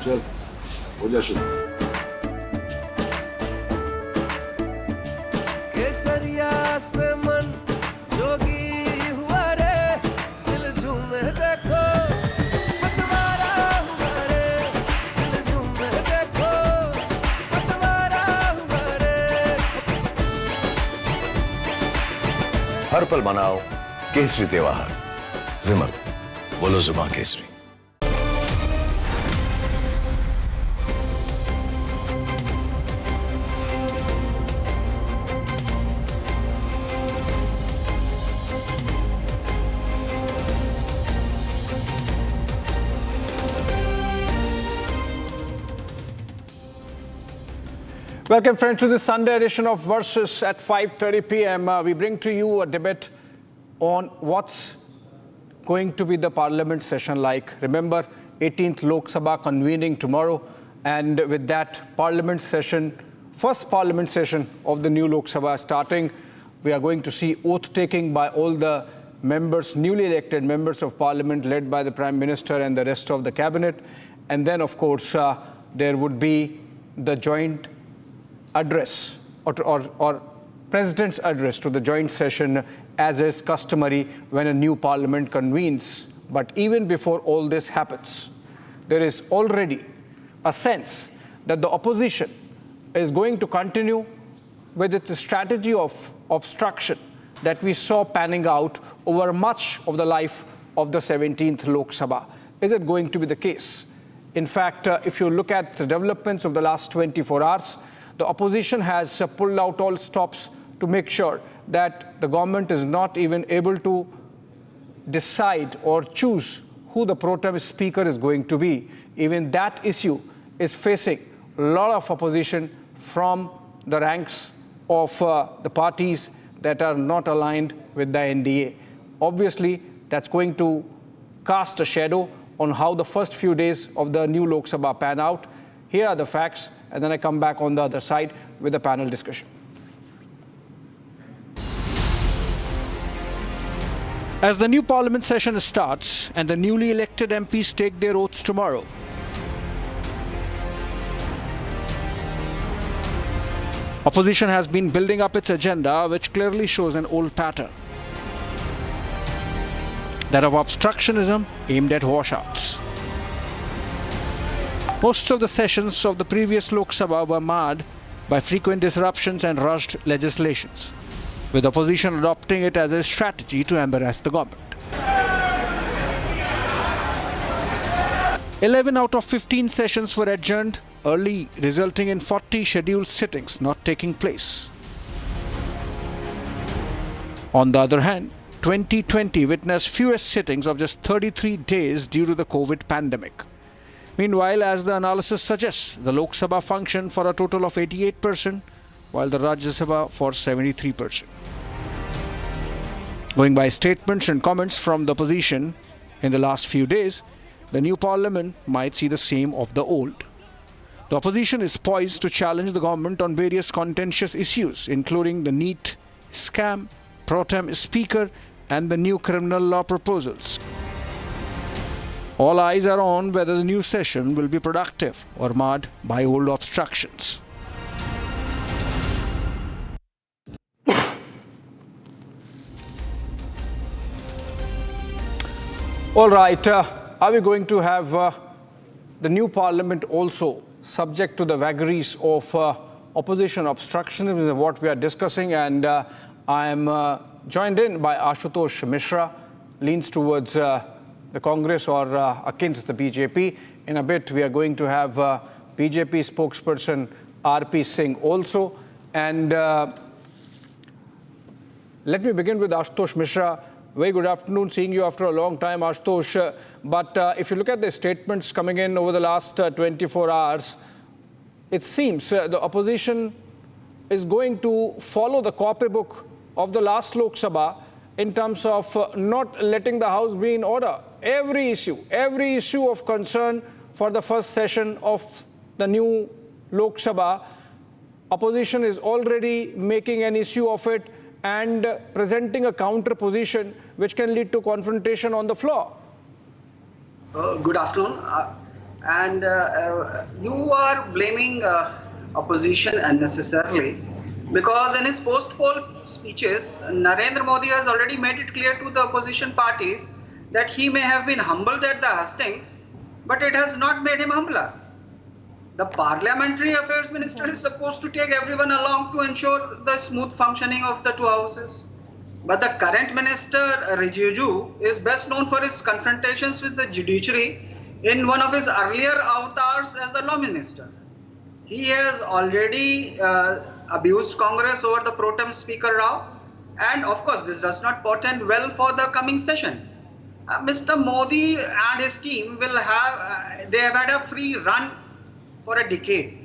चल हो जा शुरू। केसरिया से मन जोगी हुआ रे, दिल झूमे देखो पतवारा हुआ रे, दिल झूमे देखो पतवारा हुआ रे। हर पल मनाओ केसरी त्योहार। विमल, बोलो जुबान Kesari. Welcome friends to this Sunday edition of Versus at 5:30 p.m. We bring to you a debate on what's going to be the parliament session like. Remember, 18th Lok Sabha convening tomorrow, and with that parliament session, first parliament session of the new Lok Sabha starting, we are going to see oath taking by all the members, newly elected members of parliament led by the Prime Minister and the rest of the cabinet. And then of course there would be the joint address or President's address to the joint session, as is customary when a new parliament convenes. But even before all this happens, there is already a sense that the opposition is going to continue with its strategy of obstruction that we saw panning out over much of the life of the 17th Lok Sabha. Is it going to be the case? In fact, if you look at the developments of the last 24 hours, the opposition has pulled out all stops to make sure that the government is not even able to decide or choose who the Protem speaker is going to be. Even that issue is facing a lot of opposition from the ranks of the parties that are not aligned with the NDA. Obviously, that's going to cast a shadow on how the first few days of the new Lok Sabha pan out. Here are the facts, and then I come back on the other side with a panel discussion. As the new parliament session starts and the newly elected MPs take their oaths tomorrow, opposition has been building up its agenda, which clearly shows an old pattern, that of obstructionism aimed at washouts. Most of the sessions of the previous Lok Sabha were marred by frequent disruptions and rushed legislations, with opposition adopting it as a strategy to embarrass the government. 11 out of 15 sessions were adjourned early, resulting in 40 scheduled sittings not taking place. On the other hand, 2020 witnessed fewest sittings of just 33 days due to the COVID pandemic. Meanwhile, as the analysis suggests, the Lok Sabha functioned for a total of 88%, while the Rajya Sabha for 73%. Going by statements and comments from the opposition in the last few days, the new parliament might see the same of the old. The opposition is poised to challenge the government on various contentious issues, including the NEET scam, Protem speaker, and the new criminal law proposals. All eyes are on whether the new session will be productive or marred by old obstructions. All right, are we going to have the new parliament also subject to the vagaries of opposition obstructionism is what we are discussing, and I am joined in by Ashutosh Mishra, leans towards the Congress or against the BJP. In a bit, we are going to have BJP spokesperson RP Singh also. And let me begin with Ashutosh Mishra. Very good afternoon, seeing you after a long time, Ashutosh. But if you look at the statements coming in over the last 24 hours, it seems the opposition is going to follow the copybook of the last Lok Sabha in terms of not letting the House be in order. Every issue of concern for the first session of the new Lok Sabha, opposition is already making an issue of it and presenting a counter position which can lead to confrontation on the floor. Good afternoon. And you are blaming opposition unnecessarily, because in his post-poll speeches, Narendra Modi has already made it clear to the opposition parties that he may have been humbled at the hustings, but it has not made him humbler. The Parliamentary Affairs Minister is supposed to take everyone along to ensure the smooth functioning of the two houses. But the current minister, Rijiju, is best known for his confrontations with the Judiciary in one of his earlier avatars as the law minister. He has already abused Congress over the Protem Speaker Rao, and of course this does not portend well for the coming session. Mr. Modi and his team will have, they have had a free run for a decade,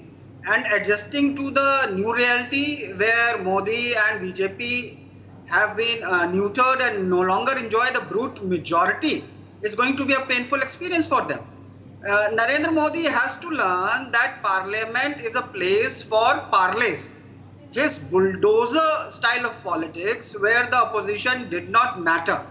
and adjusting to the new reality where Modi and BJP have been neutered and no longer enjoy the brute majority is going to be a painful experience for them. Narendra Modi has to learn that Parliament is a place for parlays. His bulldozer style of politics, where the opposition did not matter.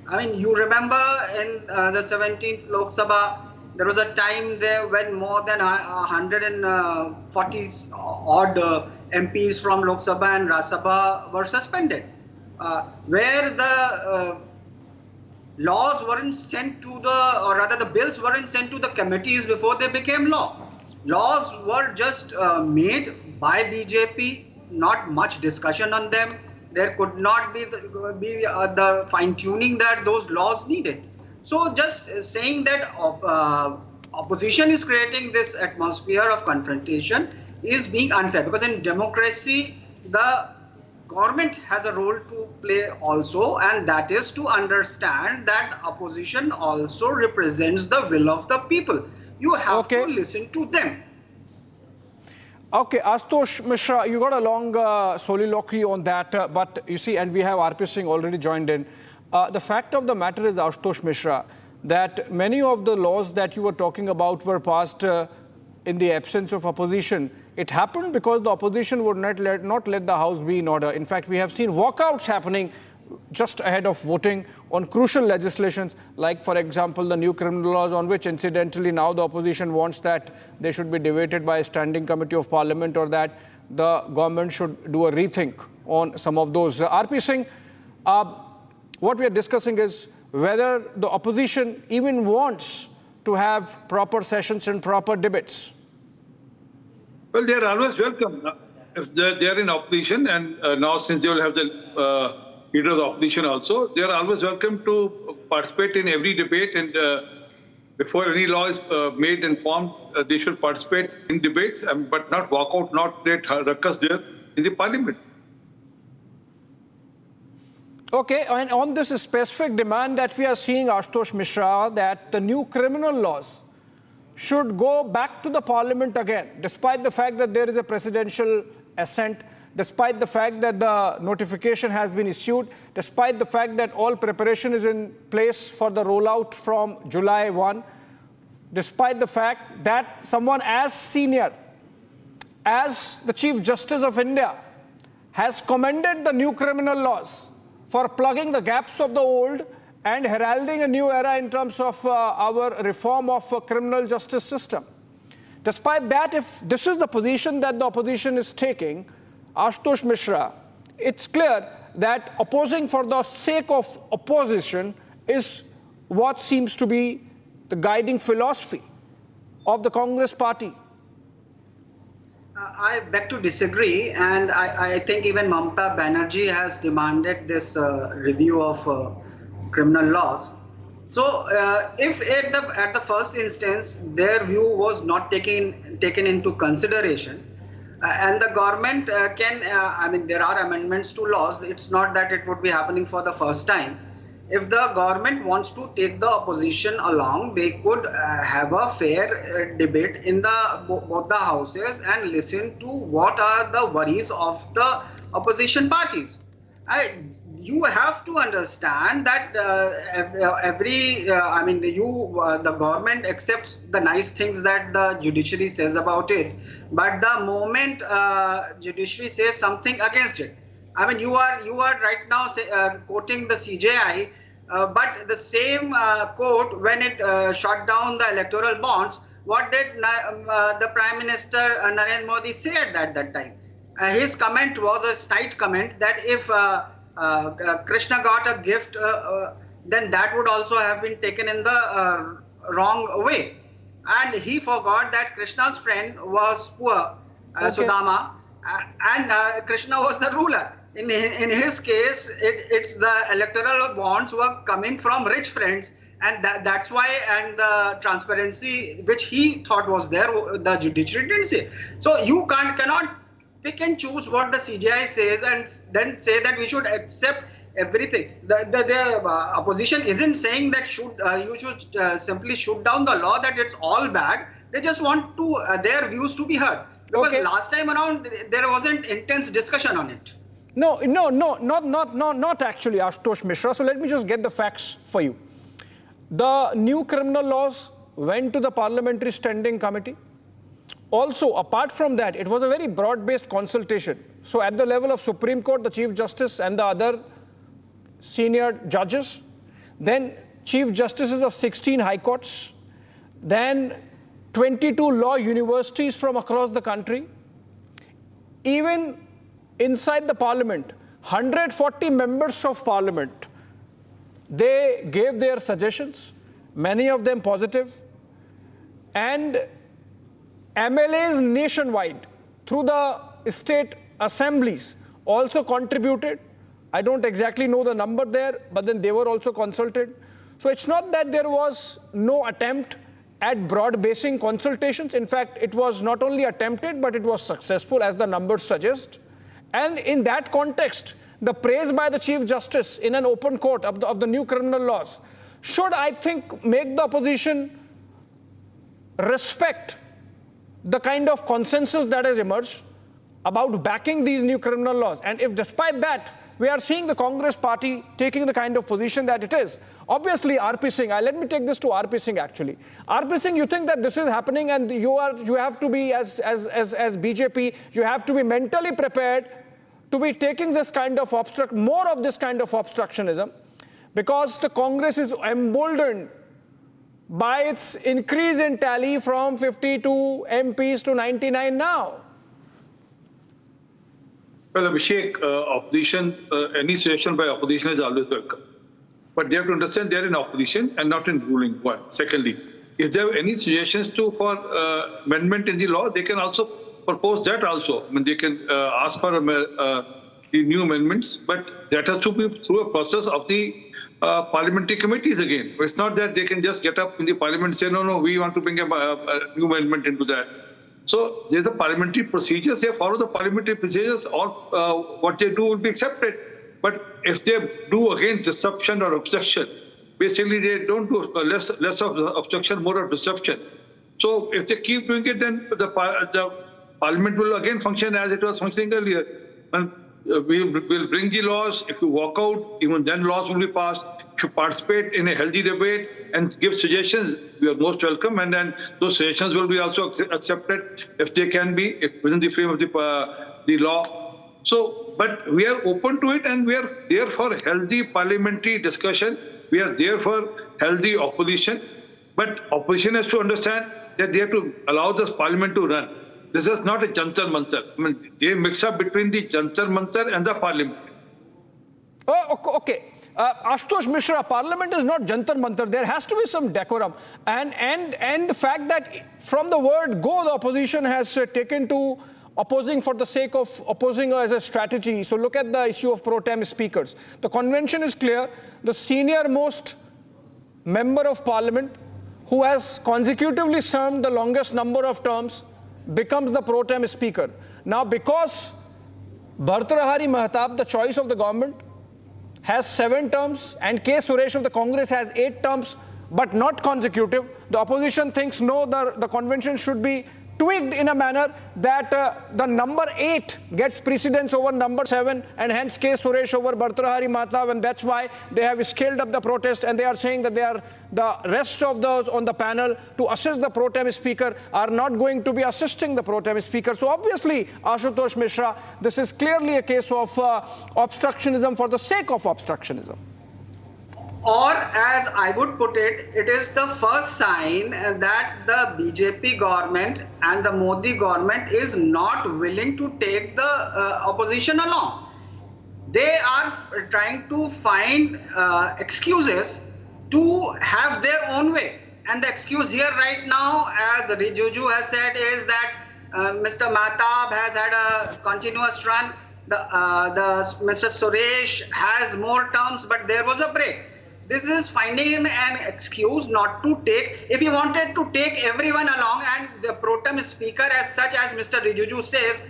I mean, you remember in the 17th Lok Sabha, there was a time there when more than 140 odd MPs from Lok Sabha and Rajya Sabha were suspended, where the laws weren't sent to the, or rather the bills weren't sent to the committees before they became law. Laws were just made by BJP, not much discussion on them. There could not be the fine-tuning that those laws needed. So just saying that opposition is creating this atmosphere of confrontation is being unfair, because in democracy, the government has a role to play also, and that is to understand that opposition also represents the will of the people. You have to listen to them. Okay, Ashutosh Mishra, you got a long soliloquy on that, but you see, and we have RP Singh already joined in. The fact of the matter is, Ashutosh Mishra, that many of the laws that you were talking about were passed in the absence of opposition. It happened because the opposition would not let the House be in order. In fact, we have seen walkouts happening just ahead of voting on crucial legislations, like, for example, the new criminal laws, on which, incidentally, now the opposition wants that they should be debated by a standing committee of parliament, or that the government should do a rethink on some of those. RP Singh, what we are discussing is whether the opposition even wants to have proper sessions and proper debates. Well, they are always welcome. If they are in opposition, and now since they will have the leader of the opposition also, they are always welcome to participate in every debate, and before any law is made and formed, they should participate in debates, but not walk out, not create ruckus there in the parliament. Okay, and on this specific demand that we are seeing, Ashutosh Mishra, that the new criminal laws should go back to the parliament again, despite the fact that there is a presidential assent, despite the fact that the notification has been issued, despite the fact that all preparation is in place for the rollout from July 1, despite the fact that someone as senior as the Chief Justice of India has commended the new criminal laws for plugging the gaps of the old and heralding a new era in terms of our reform of criminal justice system. Despite that, if this is the position that the opposition is taking, Ashutosh Mishra, it's clear that opposing for the sake of opposition is what seems to be the guiding philosophy of the Congress party. I beg to disagree, and I think even Mamata Banerjee has demanded this review of criminal laws. So if at the first instance their view was not taken into consideration, and the government can, I mean, there are amendments to laws. It's not that it would be happening for the first time. If the government wants to take the opposition along, they could have a fair debate in both the houses and listen to what are the worries of the opposition parties. You have to understand that the government accepts the nice things that the judiciary says about it, but the moment judiciary says something against it, I mean, you are right now quoting the CJI, but the same court, when it shut down the electoral bonds, what did the Prime Minister Narendra Modi say at that time? His comment was a snide comment that if Krishna got a gift, then that would also have been taken in the wrong way. And he forgot that Krishna's friend was poor, Sudama, and Krishna was the ruler. In his case, it's the electoral bonds were coming from rich friends, and that's why, and the transparency which he thought was there, the judiciary didn't say. So you cannot pick and choose what the CJI says and then say that we should accept everything. The opposition isn't saying that you should simply shoot down the law, that it's all bad. They just want to their views to be heard. Because last time around there wasn't intense discussion on it. No, not actually, Ashutosh Mishra. So let me just get the facts for you. The new criminal laws went to the Parliamentary Standing Committee. Also, apart from that, it was a very broad-based consultation. So at the level of Supreme Court, the Chief Justice and the other senior judges, then Chief Justices of 16 High Courts, then 22 law universities from across the country. Even inside the Parliament, 140 members of Parliament, they gave their suggestions, many of them positive, and MLAs nationwide through the state assemblies also contributed. I don't exactly know the number there, but then they were also consulted. So it's not that there was no attempt at broad-basing consultations. In fact, it was not only attempted, but it was successful, as the numbers suggest. And in that context, the praise by the Chief Justice in an open court of the new criminal laws should, I think, make the opposition respect the kind of consensus that has emerged about backing these new criminal laws. And if despite that, we are seeing the Congress party taking the kind of position that it is. Obviously, RP Singh, let me take this to RP Singh actually. RP Singh, you think that this is happening, and you have to be, as BJP, you have to be mentally prepared to be taking this kind of more of this kind of obstructionism, because the Congress is emboldened by its increase in tally from 52 MPs to 99 now. Well, Abhishek, opposition, any suggestion by opposition is always welcome. But they have to understand they are in opposition and not in ruling. One. Secondly, if they have any suggestions for amendment in the law, they can also propose that also. I mean, they can ask for new amendments, but that has to be through a process of the parliamentary committees again. It's not that they can just get up in the parliament and say, no, we want to bring a new amendment into that. So there's a parliamentary procedures. They follow the parliamentary procedures. All what they do will be accepted. But if they do again disruption or obstruction, basically they don't do less of obstruction, more of disruption. So if they keep doing it, then the parliament will again function as it was functioning earlier. And we'll bring the laws. If you walk out, even then laws will be passed. If you participate in a healthy debate and give suggestions, you are most welcome. And then those suggestions will be also accepted if they can be within the frame of the law. So, but we are open to it, and we are there for healthy parliamentary discussion. We are there for healthy opposition. But opposition has to understand that they have to allow this parliament to run. This is not a jantar mantar. I mean, they mix up between the jantar mantar and the parliament. Oh, okay. Ashutosh Mishra, parliament is not jantar mantar. There has to be some decorum. And the fact that from the word go, the opposition has taken to opposing for the sake of opposing as a strategy. So look at the issue of Protem speakers. The convention is clear. The senior most member of parliament who has consecutively served the longest number of terms becomes the Protem speaker. Now, because Bhartrahari Mahtab, the choice of the government, has 7 terms, and K. Suresh of the Congress has 8 terms, but not consecutive, the opposition thinks no, the convention should be tweaked in a manner that the number 8 gets precedence over number 7, and hence K. Suresh over Bhartrahari Mahtab, and that's why they have scaled up the protest, and they are saying that they are the rest of those on the panel to assist the Protem speaker are not going to be assisting the Protem speaker. So obviously, Ashutosh Mishra, this is clearly a case of obstructionism for the sake of obstructionism. Or as I would put it, it is the first sign that the BJP government and the Modi government is not willing to take the opposition along. They are trying to find excuses to have their own way. And the excuse here right now, as Rijuju has said, is that Mr. Mahtab has had a continuous run. Mr. Suresh has more terms, but there was a break. This is finding an excuse not to take. If he wanted to take everyone along, and the Protem speaker, as such as Mr. Rijuju says,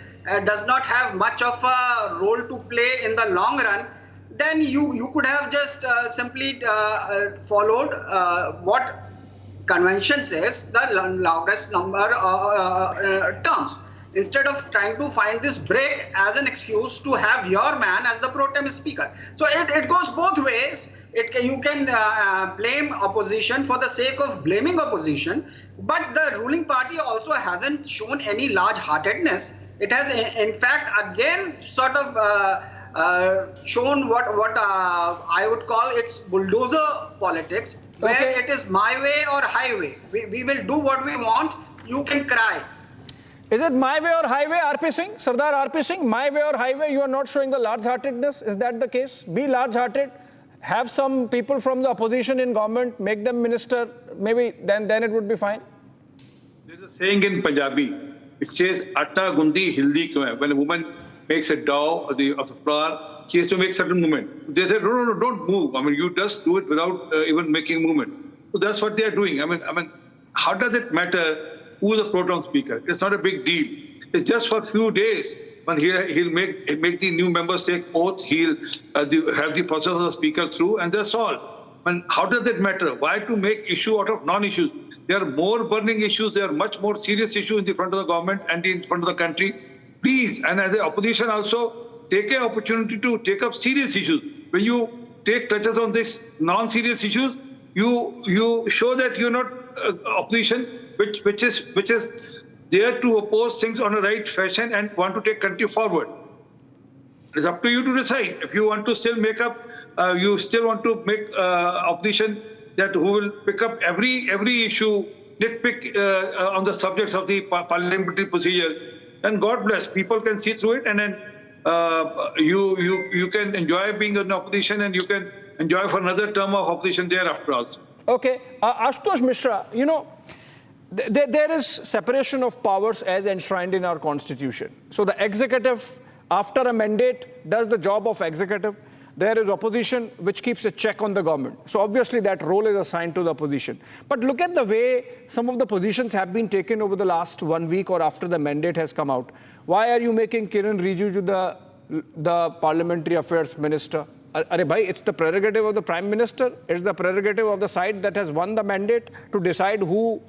does not have much of a role to play in the long run, then you could have just simply followed what convention says, the longest number terms, instead of trying to find this break as an excuse to have your man as the Protem speaker. So it goes both ways. You can blame opposition for the sake of blaming opposition, but the ruling party also hasn't shown any large-heartedness. It has, in fact, again sort of shown what I would call its bulldozer politics, where it is my way or highway. We will do what we want. You can cry. Is it my way or highway, RP Singh? Sardar RP Singh, my way or highway? You are not showing the large-heartedness. Is that the case? Be large-hearted. Have some people from the opposition in government, make them minister. Maybe then it would be fine. There's a saying in Punjabi. It says, "Atta gundi hildi kyun hai?" When a woman makes a dough of the flour, she has to make certain movement. They say, no, don't move. I mean, you just do it without even making movement. So that's what they are doing. I mean, how does it matter who is the Protem speaker? It's not a big deal. It's just for a few days. When he'll make the new members take oath, he'll have the process of the speaker through, and that's all. And how does it matter? Why to make issue out of non-issues? There are more burning issues. There are much more serious issues in the front of the government and in front of the country. Please, and as an opposition also, take an opportunity to take up serious issues. When you take touches on these non-serious issues, you show that you're not opposition, which is there to oppose things on a right fashion and want to take country forward. It's up to you to decide. If you want to still make up, you still want to make opposition that who will pick up every issue, nitpick on the subjects of the parliamentary procedure, then God bless. People can see through it, and then you can enjoy being in opposition, and you can enjoy for another term of opposition thereafter also. Okay, Ashutosh Mishra, you know, there is separation of powers as enshrined in our constitution. So the executive, after a mandate, does the job of executive. There is opposition which keeps a check on the government. So obviously that role is assigned to the opposition. But look at the way some of the positions have been taken over the last 1 week or after the mandate has come out. Why are you making Kiran Rijiju the parliamentary affairs minister? Arey bhai, it's the prerogative of the prime minister. It's the prerogative of the side that has won the mandate to decide who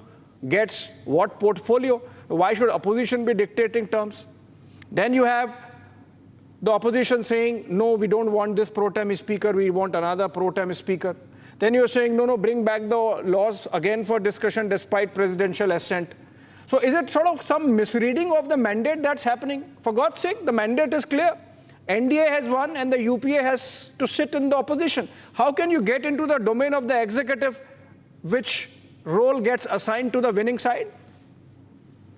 gets what portfolio. Why should opposition be dictating terms? Then you have the opposition saying, no, we don't want this Protem speaker, we want another Protem speaker. Then you're saying, no, bring back the laws again for discussion despite presidential assent. So is it sort of some misreading of the mandate that's happening? For God's sake, the mandate is clear. NDA has won and the UPA has to sit in the opposition. How can you get into the domain of the executive, which role gets assigned to the winning side?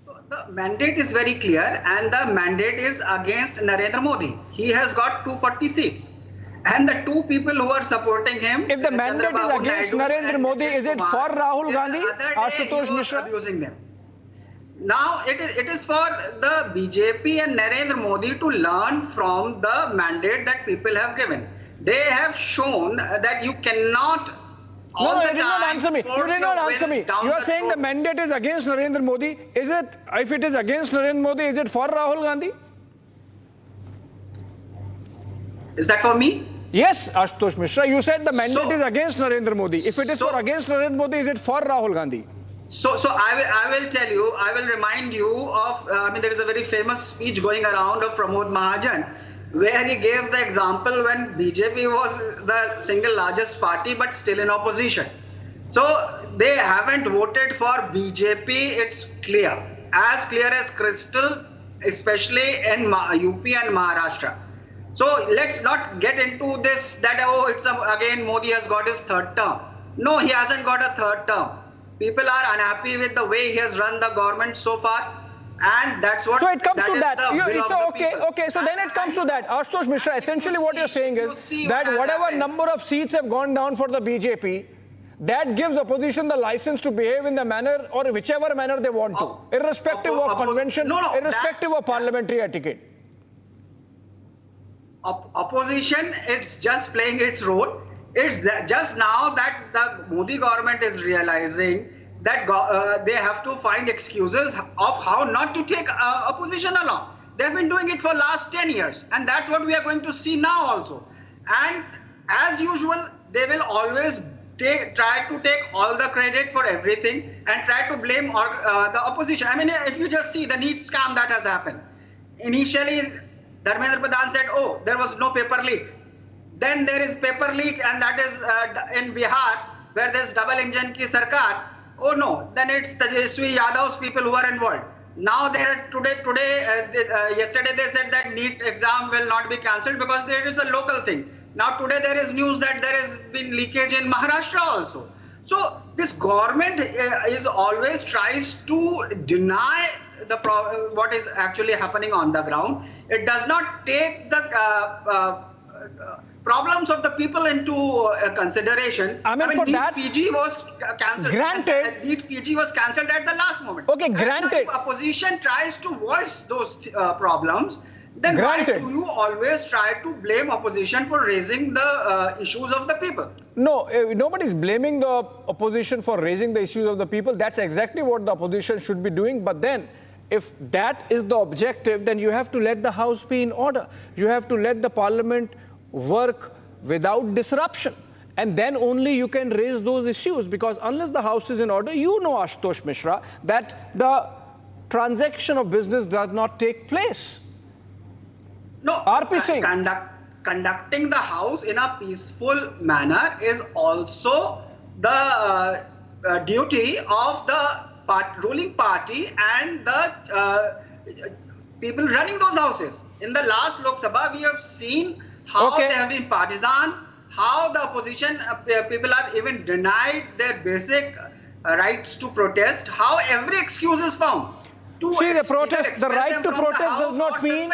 So the mandate is very clear, and the mandate is against Narendra Modi. He has got 240 seats. And the two people who are supporting him... If the mandate is against Narendra Modi, is it for Rahul Gandhi? Ashutosh Mishra? Abusing them. Now it is for the BJP and Narendra Modi to learn from the mandate that people have given. They have shown that you cannot... No, you did not answer me. You did not answer me. You are saying the mandate is against Narendra Modi. Is it, if it is against Narendra Modi, is it for Rahul Gandhi? Is that for me? Yes, Ashutosh Mishra. You said the mandate is against Narendra Modi. If it is for against Narendra Modi, is it for Rahul Gandhi? So I will tell you, I will remind you of, there is a very famous speech going around of Pramod Mahajan, where he gave the example when BJP was the single largest party but still in opposition. So they haven't voted for BJP, it's clear as crystal, especially in UP and Maharashtra. So let's not get into this that, oh, it's again Modi has got his third term. No, he hasn't got a third term. People are unhappy with the way he has run the government so far. And that's what. So it comes to that. Okay. So then it comes to that. Ashutosh Mishra, essentially what you're saying is that whatever number of seats have gone down for the BJP, that gives opposition the license to behave in the manner or whichever manner they want to, irrespective of convention, irrespective of parliamentary etiquette. Opposition, it's just playing its role. It's just now that the Modi government is realizing that they have to find excuses of how not to take opposition along. They've been doing it for last 10 years, and that's what we are going to see now also. And as usual, they will always try to take all the credit for everything and try to blame the opposition. I mean, if you just see the NEET scam that has happened. Initially, Dharmendra Pradhan said, oh, there was no paper leak. Then there is paper leak, and that is in Bihar, where there's double engine ki sarkar. Oh no, then it's Tejaswi Yadav's people who are involved. Now yesterday they said that NEET exam will not be cancelled because there is a local thing. Now today there is news that there has been leakage in Maharashtra also. So this government is always tries to deny what is actually happening on the ground. It does not take the problems of the people into consideration. I mean for NEET that, PG was cancelled. Granted. NEET PG was cancelled at the last moment. Okay, granted. If opposition tries to voice those problems, then granted. Why do you always try to blame opposition for raising the issues of the people? No, nobody's blaming the opposition for raising the issues of the people. That's exactly what the opposition should be doing. But then, if that is the objective, then you have to let the house be in order. You have to let the parliament work without disruption. And then only you can raise those issues, because unless the house is in order, you know, Ashutosh Mishra, that the transaction of business does not take place. No, RP Singh. Conducting the house in a peaceful manner is also the duty of the ruling party and the people running those houses. In the last Lok Sabha, we have seen how they have been partisan, how the opposition people are even denied their basic rights to protest, how every excuse is found. See, the protest, the right to protest does not mean...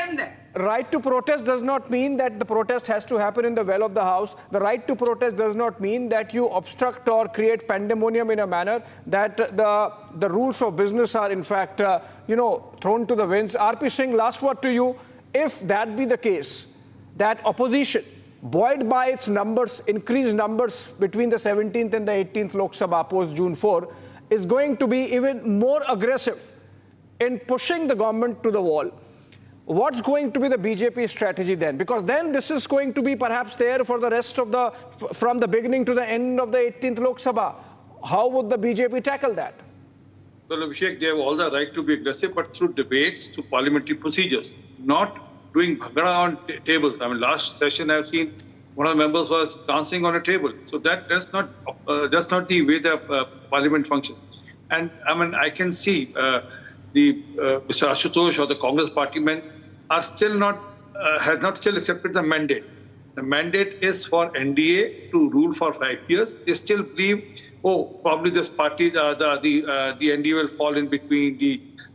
Right to protest does not mean that the protest has to happen in the well of the house. The right to protest does not mean that you obstruct or create pandemonium in a manner that the rules of business are in fact, thrown to the winds. RP Singh, last word to you. If that be the case, that opposition, buoyed by its numbers, increased numbers between the 17th and the 18th Lok Sabha post June 4, is going to be even more aggressive in pushing the government to the wall, what's going to be the BJP strategy then? Because then this is going to be perhaps there for the rest of from the beginning to the end of the 18th Lok Sabha. How would the BJP tackle that? Well, Abhishek, they have all the right to be aggressive, but through debates, through parliamentary procedures, not doing bhagada on tables. I mean, last session I've seen one of the members was dancing on a table. So that's not the way the parliament functions. And I mean, I can see Mr. Ashutosh or the Congress party men are still has not still accepted the mandate. The mandate is for NDA to rule for 5 years. They still believe, probably this party, the NDA will fall in between.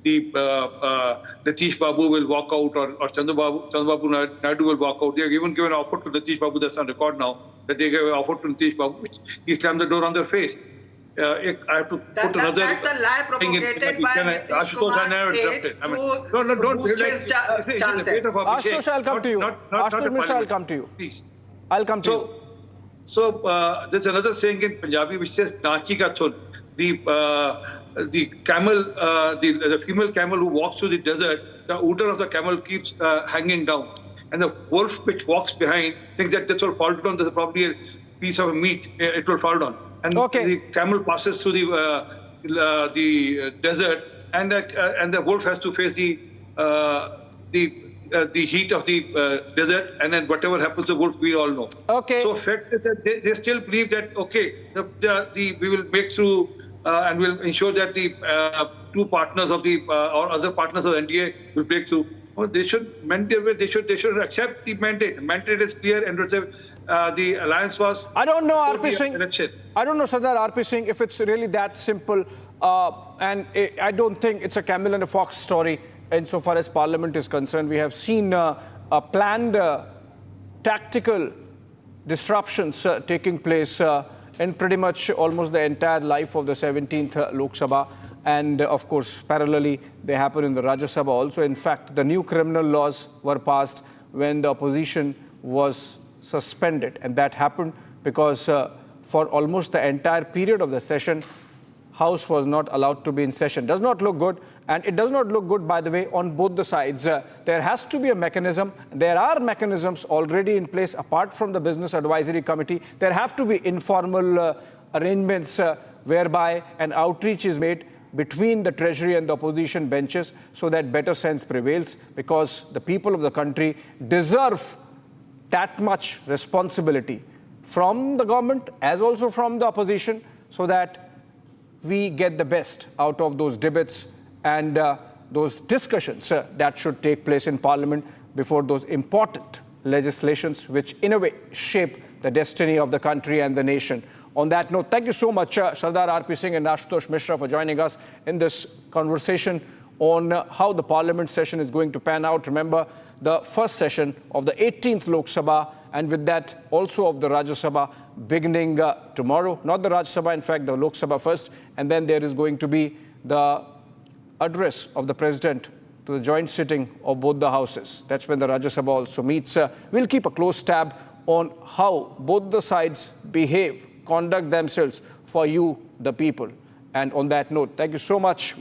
Nitish Babu will walk out, or Chandrababu Naidu will walk out. They have even given an offer to Nitish Babu, that's on record now, that they gave an offer to Nitish Babu, which he slammed the door on their face. I have to put another that's a lie propagated by Nitish Kumar's aide to boost his chances. Ashutosh, I'll come to you. Ashutosh Mishra, I'll come to you. Please. I'll come to you. So there's another saying in Punjabi which says, "Nachi ka thun." The camel, the female camel who walks through the desert, the udder of the camel keeps hanging down, and the wolf which walks behind thinks that this will fall down. There's probably a piece of meat it will fall down. And the camel passes through the desert, and the wolf has to face the heat of the desert, and then whatever happens to the wolf, we all know. Okay. So fact is that they still believe that we will make through and will ensure that the two partners of or other partners of the NDA will break through. Oh, they should mend their way. They should accept the mandate. The mandate is clear, and the alliance was. I don't know, before RP the Singh. election. I don't know, Sardar RP Singh, if it's really that simple. And I don't think it's a camel and a fox story insofar as Parliament is concerned. We have seen planned tactical disruptions taking place in pretty much almost the entire life of the 17th Lok Sabha. And of course, parallelly, they happen in the Rajya Sabha also. In fact, the new criminal laws were passed when the opposition was suspended. And that happened because for almost the entire period of the session, House was not allowed to be in session. Does not look good. And it does not look good, by the way, on both the sides. There has to be a mechanism. There are mechanisms already in place apart from the Business Advisory Committee. There have to be informal arrangements whereby an outreach is made between the Treasury and the opposition benches so that better sense prevails, because the people of the country deserve that much responsibility from the government as also from the opposition, so that we get the best out of those debates and those discussions that should take place in Parliament before those important legislations which in a way shape the destiny of the country and the nation. On that note, thank you so much, Sardar RP Singh and Ashutosh Mishra, for joining us in this conversation on how the Parliament session is going to pan out. Remember, the first session of the 18th Lok Sabha, and with that also of the Rajya Sabha beginning tomorrow. Not the Rajya Sabha, in fact, the Lok Sabha first. And then there is going to be the address of the President to the joint sitting of both the houses. That's when the Rajya Sabha also meets. We'll keep a close tab on how both the sides behave, conduct themselves for you, the people. And on that note, thank you so much.